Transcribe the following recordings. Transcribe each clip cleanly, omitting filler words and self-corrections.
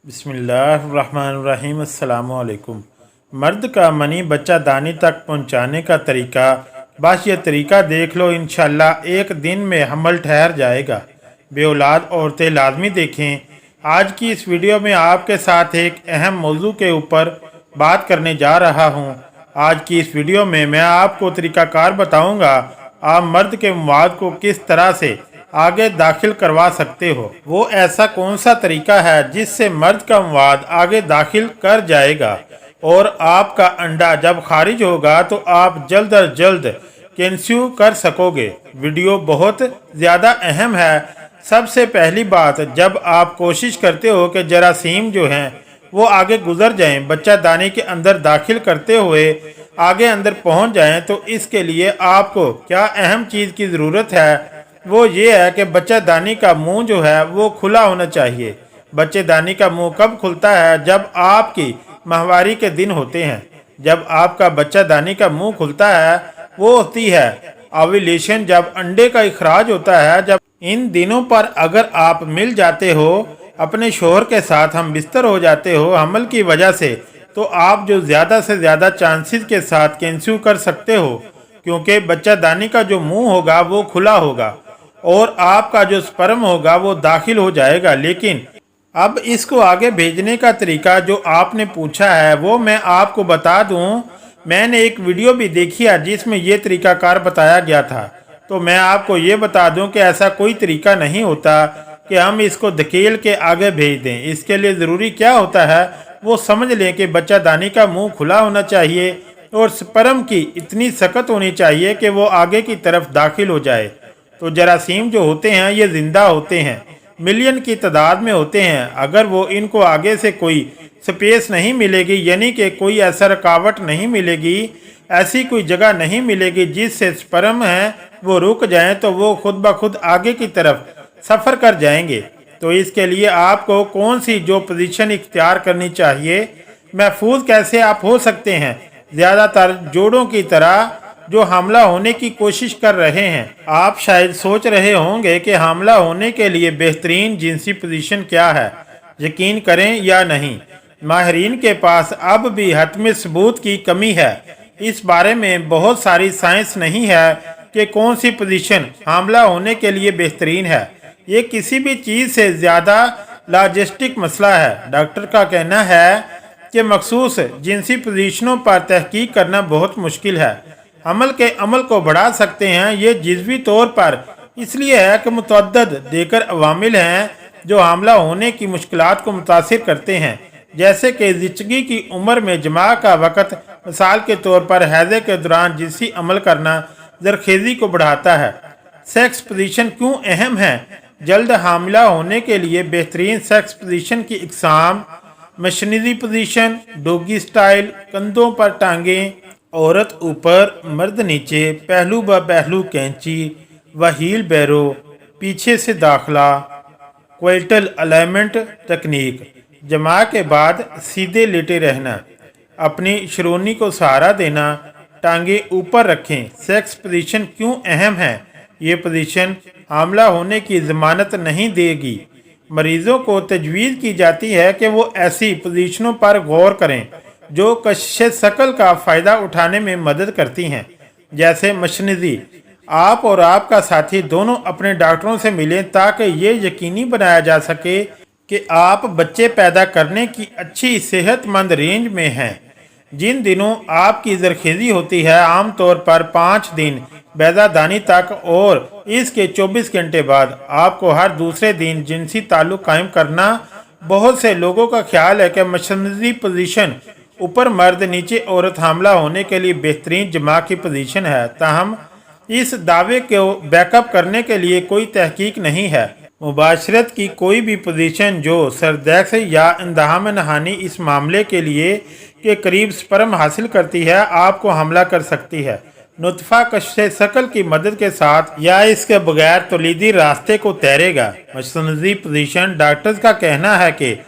बिस्मिल्लाहिर्रहमानिर्रहीम। अस्सलामुअलैकुम। मर्द का मनी बच्चा दानी तक पहुंचाने का तरीका, बस ये तरीका देख लो, इंशाल्लाह एक दिन में हमल ठहर जाएगा। बेऔलाद औरतें लाजमी देखें। आज की इस वीडियो में आपके साथ एक अहम मौजू के ऊपर बात करने जा रहा हूँ। आज की इस वीडियो में मैं आपको तरीकाकार बताऊँगा आप मर्द के मवाद को किस तरह से आगे दाखिल करवा सकते हो। वो ऐसा कौन सा तरीका है जिससे मर्द का मवाद आगे दाखिल कर जाएगा और आपका अंडा जब खारिज होगा तो आप जल्द अज जल्द कंसीव कर सकोगे। वीडियो बहुत ज़्यादा अहम है। सबसे पहली बात, जब आप कोशिश करते हो कि जरासीम जो हैं वो आगे गुजर जाएं, बच्चा दाने के अंदर दाखिल करते हुए आगे अंदर पहुंच जाएं, तो इसके लिए आपको क्या अहम चीज़ की ज़रूरत है वो ये है कि बच्चा दानी का मुंह जो है वो खुला होना चाहिए। बच्चे दानी का मुंह कब खुलता है? जब आपकी माहवारी के दिन होते हैं। जब आपका बच्चा दानी का मुंह खुलता है वो होती है ओव्यूलेशन, जब अंडे का इखराज होता है। जब इन दिनों पर अगर आप मिल जाते हो अपने शोहर के साथ, हम बिस्तर हो जाते हो हमल की वजह से, तो आप जो ज़्यादा से ज़्यादा चांसेस के साथ कंसीव कर सकते हो, क्योंकि बच्चा दानी का जो मुंह होगा वो खुला होगा और आपका जो स्पर्म होगा वो दाखिल हो जाएगा। लेकिन अब इसको आगे भेजने का तरीका जो आपने पूछा है वो मैं आपको बता दूं। मैंने एक वीडियो भी देखी है जिसमें ये तरीकाकार बताया गया था, तो मैं आपको ये बता दूं कि ऐसा कोई तरीका नहीं होता कि हम इसको धकेल के आगे भेज दें। इसके लिए ज़रूरी क्या होता है वो समझ लें कि बच्चा दानी का मुंह खुला होना चाहिए और स्पर्म की इतनी सख्त होनी चाहिए कि वो आगे की तरफ दाखिल हो जाए। तो जरासीम जो होते हैं ये ज़िंदा होते हैं, मिलियन की तादाद में होते हैं। अगर वो इनको आगे से कोई स्पेस नहीं मिलेगी, यानी कि कोई ऐसा रुकावट नहीं मिलेगी, ऐसी कोई जगह नहीं मिलेगी जिससे स्पर्म है वो रुक जाएं, तो वो खुद ब खुद आगे की तरफ सफ़र कर जाएंगे। तो इसके लिए आपको कौन सी जो पोजीशन इख्तियार करनी चाहिए, महफूज कैसे आप हो सकते हैं ज़्यादातर जोड़ों की तरह जो हमला होने की कोशिश कर रहे हैं। आप शायद सोच रहे होंगे कि हमला होने के लिए बेहतरीन जिनसी पोजीशन क्या है। यकीन करें या नहीं, माहिरीन के पास अब भी हतमी सबूत की कमी है। इस बारे में बहुत सारी साइंस नहीं है कि कौन सी पोजीशन हमला होने के लिए बेहतरीन है। ये किसी भी चीज़ से ज़्यादा लॉजिस्टिक मसला है। डॉक्टर का कहना है कि मखसूस जिनसी पोजीशनों पर तहकीक करना बहुत मुश्किल है। अमल के अमल को बढ़ा सकते हैं ये जिज़वी तौर पर इसलिए है कि मुतअद्दिद देकर अवामिल हैं जो हमला होने की मुश्किलात को मुतासिर करते हैं, जैसे कि ज़िचगी की उम्र में जमा का वक़्त, मिसाल के तौर पर हैज़े के दौरान जिनसी अमल करना ज़रखेज़ी को बढ़ाता है। सेक्स पोजीशन क्यों अहम है? जल्द हामिला होने के लिए बेहतरीन सेक्स पोजीशन की इकसाम: मशनिजी पोजीशन, डोगी स्टाइल, कंधों पर टांगें, औरत ऊपर मर्द नीचे, पहलू ब पहलू कैंची व हील बैरो, पीछे से दाखला, क्वेल्टल अलाइनमेंट तकनीक, जमा के बाद सीधे लेटे रहना, अपनी शिरोनी को सहारा देना, टांगे ऊपर रखें। सेक्स पोजीशन क्यों अहम है? ये पोजीशन हमला होने की ज़मानत नहीं देगी। मरीज़ों को तजवीज़ की जाती है कि वो ऐसी पोजीशनों पर गौर करें जो कशिश शकल का फ़ायदा उठाने में मदद करती हैं, जैसे मशनिजी। आप और आपका साथी दोनों अपने डॉक्टरों से मिलें ताकि ये यकीनी बनाया जा सके कि आप बच्चे पैदा करने की अच्छी सेहतमंद रेंज में हैं। जिन दिनों आपकी ज़रखेज़ी होती है, आमतौर पर 5 दिन बैदादानी तक और इसके 24 घंटे बाद आपको हर दूसरे दिन जिनसी ताल्लुक़ कायम करना। बहुत से लोगों का ख्याल है कि मशनिजी पोजीशन ऊपर मर्द नीचे औरत हमला होने के लिए बेहतरीन जमा की पोजीशन है। ताहम इस दावे को बैकअप करने के लिए कोई तहकीक नहीं है। मुबाशरत की कोई भी पोजीशन जो सरदैक्स या इंतहा में नहानी इस मामले के लिए के करीब स्पर्म हासिल करती है आपको हमला कर सकती है। नुतफ़ा कशिश शकल की मदद के साथ या इसके बगैर तौलीदी रास्ते को तैरेगा। मशनिजी पोजीशन, डॉक्टर्स का कहना है कि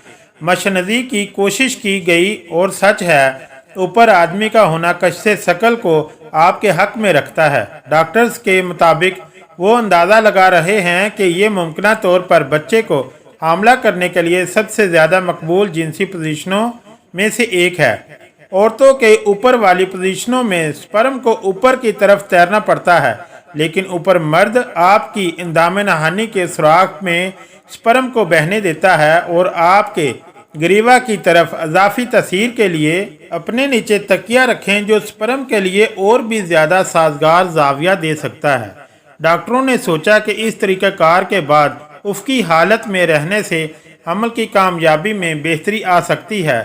मशनजी की कोशिश की गई और सच है, ऊपर आदमी का होना कशिश शकल को आपके हक में रखता है। डॉक्टर्स के मुताबिक वो अंदाज़ा लगा रहे हैं कि ये मुमकिन तौर पर बच्चे को हामला करने के लिए सबसे ज़्यादा मकबूल जिनसी पोजीशनों में से एक है। औरतों के ऊपर वाली पोजीशनों में स्पर्म को ऊपर की तरफ तैरना पड़ता है, लेकिन ऊपर मर्द आपकी इंदाम नहानी के सुराख में स्पर्म को बहने देता है और आपके ग्रीवा की तरफ अजाफी तसीर के लिए अपने नीचे तकिया रखें, जो स्पर्म के लिए और भी ज़्यादा साजगार जाविया दे सकता है। डॉक्टरों ने सोचा कि इस तरीक़ाकार के बाद उफ़की हालत में रहने से हमल की कामयाबी में बेहतरी आ सकती है।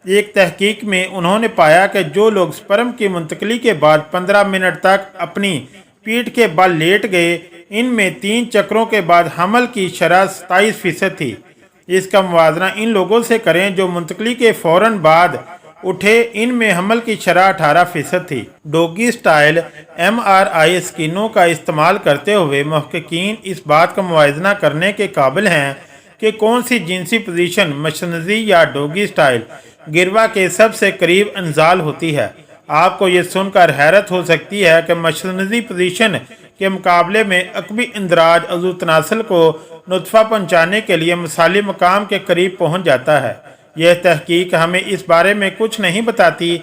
एक तहकीक में उन्होंने पाया कि जो लोग स्पर्म की मुंतकली के बाद 15 मिनट तक अपनी पीठ के बल लेट गए, इनमें 3 चक्रों के बाद हमल की शरह 27% थी। इसका मुवाजना इन लोगों से करें जो मुंतकली के फ़ौरन बाद उठे, इनमें हमल की शरह 18% थी। डॉगी स्टाइल MRI स्किनों का इस्तेमाल करते हुए मुहक्किकीन इस बात का मुआयना करने के काबिल हैं कि कौन सी जिनसी पोजीशन मशनजी या डॉगी स्टाइल गिरवा के सबसे करीब इंजाल होती है। आपको ये सुनकर हैरत हो सकती है कि मशनजी पोजीशन के मुकाबले में अकबी इंदराज अज़ू तनासल को नुतफ़ा पहुँचाने के लिए मिसाली मकाम के करीब पहुँच जाता है। यह तहकीक हमें इस बारे में कुछ नहीं बताती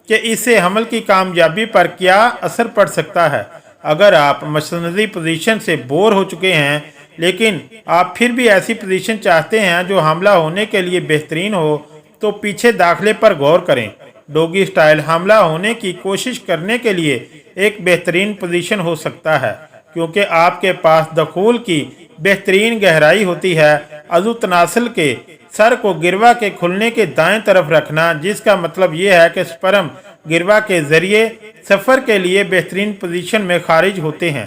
कि इससे हमल की कामयाबी पर क्या असर पड़ सकता है। अगर आप मशनजी पोजीशन से बोर हो चुके हैं, लेकिन आप फिर भी ऐसी पोजीशन चाहते हैं जो हमला होने के लिए बेहतरीन हो, तो पीछे दाखिले पर गौर करें। डॉगी स्टाइल हमला होने की कोशिश करने के लिए एक बेहतरीन पोजीशन हो सकता है, क्योंकि आपके पास दखूल की बेहतरीन गहराई होती है। अज़ू तनासल के सर को गिरवा के खुलने के दाएं तरफ रखना, जिसका मतलब ये है कि स्पर्म गिरवा के ज़रिए सफ़र के लिए बेहतरीन पोजीशन में खारिज होते हैं।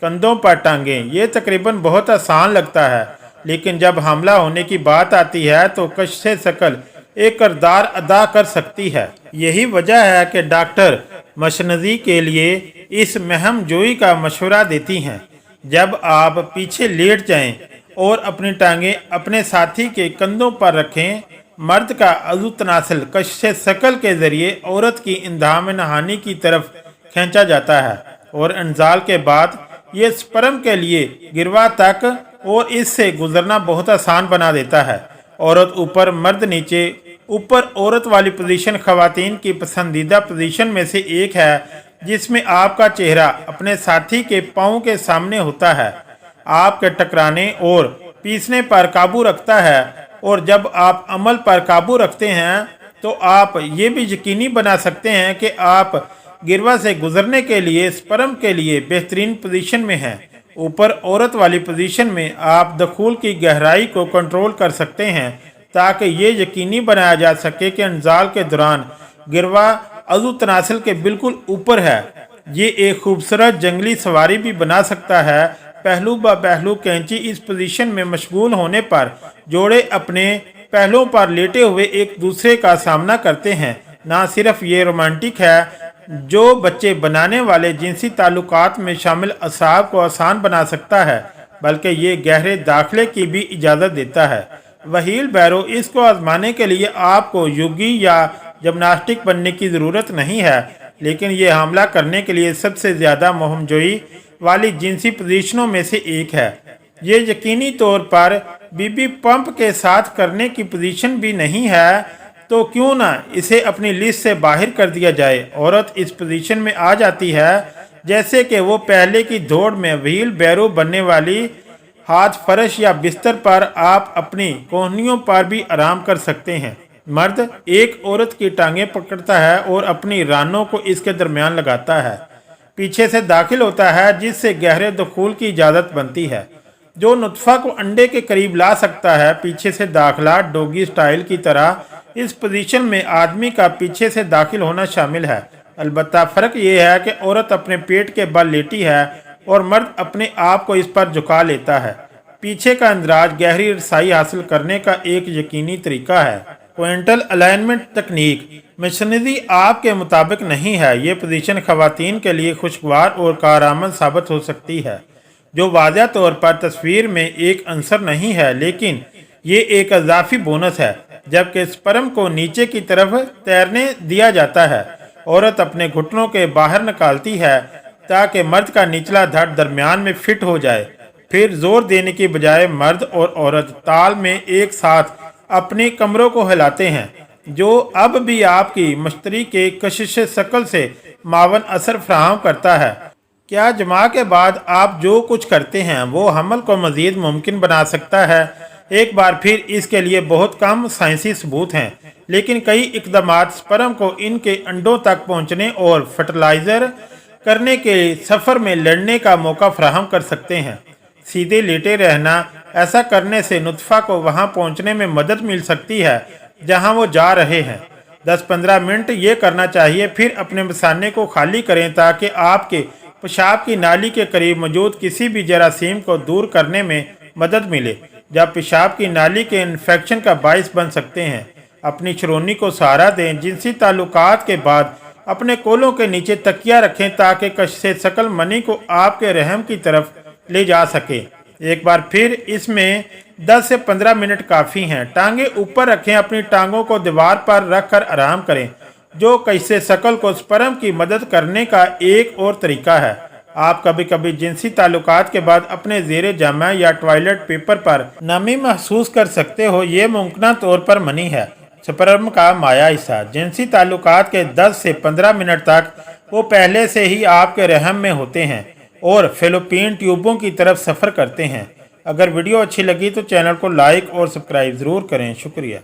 कंधों पर टांगें। ये तकरीबन बहुत आसान लगता है, लेकिन जब हमला होने की बात आती है तो कश्श शकल एक किरदार अदा कर सकती है। यही वजह है कि डॉक्टर मशनजी के लिए इस महम जोई का मशवरा देती हैं। जब आप पीछे लेट जाएं और अपनी टांगें अपने साथी के कंधों पर रखें, मर्द का अज़ू तनासल कश्श शकल के ज़रिए औरत की इंदाम नहानी की तरफ खींचा जाता है और इंजाल के बाद ये स्पर्म के लिए गिरवा तक और इससे गुजरना बहुत आसान बना देता है। औरत ऊपर मर्द नीचे। ऊपर औरत वाली पोजीशन ख़वातीन की पसंदीदा पोजीशन में से एक है, जिसमें आपका चेहरा अपने साथी के पाँव के सामने होता है, आपके टकराने और पीसने पर काबू रखता है। और जब आप अमल पर काबू रखते हैं तो आप ये भी यकीनी बना सकते हैं कि आप गिरवा से गुजरने के लिए स्पर्म के लिए बेहतरीन पोजीशन में हैं। ऊपर औरत वाली पोजीशन में आप दखूल की गहराई को कंट्रोल कर सकते हैं, ताकि ये यकीनी बनाया जा सके कि इंजाल के दौरान गिरवा अज़ू तनासल के बिल्कुल ऊपर है। ये एक खूबसूरत जंगली सवारी भी बना सकता है। पहलू ब पहलू कैंची इस पोजीशन में मशगूल होने पर जोड़े अपने पहलुओं पर लेटे हुए एक दूसरे का सामना करते हैं। ना सिर्फ ये रोमांटिक है, जो बच्चे बनाने वाले जिनसी ताल्लुकात में शामिल असाब को आसान बना सकता है, बल्कि ये गहरे दाखिले की भी इजाज़त देता है। व्हील बैरो इसको आजमाने के लिए आपको योगी या जिम्नास्टिक बनने की ज़रूरत नहीं है, लेकिन ये हमला करने के लिए सबसे ज़्यादा मुहमजोई वाली जिनसी पोजीशनों में से एक है। ये यकीनी तौर पर बीबी पंप के साथ करने की पोजीशन भी नहीं है, तो क्यों ना इसे अपनी लिस्ट से बाहर कर दिया जाए। औरत इस पोजीशन में आ जाती है जैसे कि वो पहले की दौड़ में व्हील बैरो बनने वाली। हाथ फर्श या बिस्तर पर आप अपनी कोहनियों पर भी आराम कर सकते हैं। मर्द एक औरत की टांगें पकड़ता है और अपनी रानों को इसके दरमियान लगाता है, पीछे से दाखिल होता है, जिससे गहरे दखूल की इजाज़त बनती है, जो नुतफ़ा को अंडे के करीब ला सकता है। पीछे से दाखिला डॉगी स्टाइल की तरह इस पोजीशन में आदमी का पीछे से दाखिल होना शामिल है। अलबत्ता फ़र्क ये है कि औरत अपने पेट के बल लेटी है और मर्द अपने आप को इस पर झुका लेता है। पीछे का अंदराज गहरी रसाई हासिल करने का एक यकीनी तरीका है। क्वेंटल अलाइनमेंट तकनीक मिशनरी आपके मुताबिक नहीं है। ये पोजीशन ख़वातीन के लिए खुशगवार और कारआमद साबित हो सकती है, जो वाज़ह तौर पर तस्वीर में एक अंसर नहीं है, लेकिन ये एक इजाफी बोनस है। जबकि स्पर्म को नीचे की तरफ तैरने दिया जाता है, औरत अपने घुटनों के बाहर निकालती है ताकि मर्द का निचला धड़ दरमियान में फिट हो जाए। फिर जोर देने की बजाय मर्द और औरत ताल में एक साथ अपनी कमरों को हिलाते हैं, जो अब भी आपकी मश्तरी के कशिश शकल से मावन असर फराहम करता है। क्या जमा के बाद आप जो कुछ करते हैं वो हमल को मज़ीद मुमकिन बना सकता है? एक बार फिर इसके लिए बहुत कम साइंसी सबूत हैं, लेकिन कई इकदामात स्पर्म को इनके अंडों तक पहुंचने और फर्टिलाइज़र करने के सफ़र में लड़ने का मौका फराहम कर सकते हैं। सीधे लेटे रहना, ऐसा करने से नुतफ़ा को वहां पहुंचने में मदद मिल सकती है जहां वो जा रहे हैं। 10-15 मिनट ये करना चाहिए, फिर अपने मसाने को खाली करें ताकि आपके पेशाब की नाली के करीब मौजूद किसी भी जरासीम को दूर करने में मदद मिले, जब पेशाब की नाली के इन्फेक्शन का बाइस बन सकते हैं। अपनी शरोनी को सहारा दें। जिनसी ताल्लुकात के बाद अपने कोलों के नीचे तकिया रखें ताकि कशिश शकल मनी को आपके रहम की तरफ ले जा सके। एक बार फिर इसमें 10 से 15 मिनट काफ़ी हैं। टांगें ऊपर रखें, अपनी टांगों को दीवार पर रखकर आराम करें, जो कशिश शकल को स्पर्म की मदद करने का एक और तरीका है। आप कभी कभी जिनसी ताल्लुकात के बाद अपने ज़ेरे जामा या टॉयलेट पेपर पर नमी महसूस कर सकते हो। ये मुमकिन तौर पर मनी है, स्पर्म का माया हिस्सा। जिनसी ताल्लुकात के 10 से 15 मिनट तक वो पहले से ही आपके रहम में होते हैं और फेलोपियन ट्यूबों की तरफ सफ़र करते हैं। अगर वीडियो अच्छी लगी तो चैनल को लाइक और सब्सक्राइब ज़रूर करें। शुक्रिया।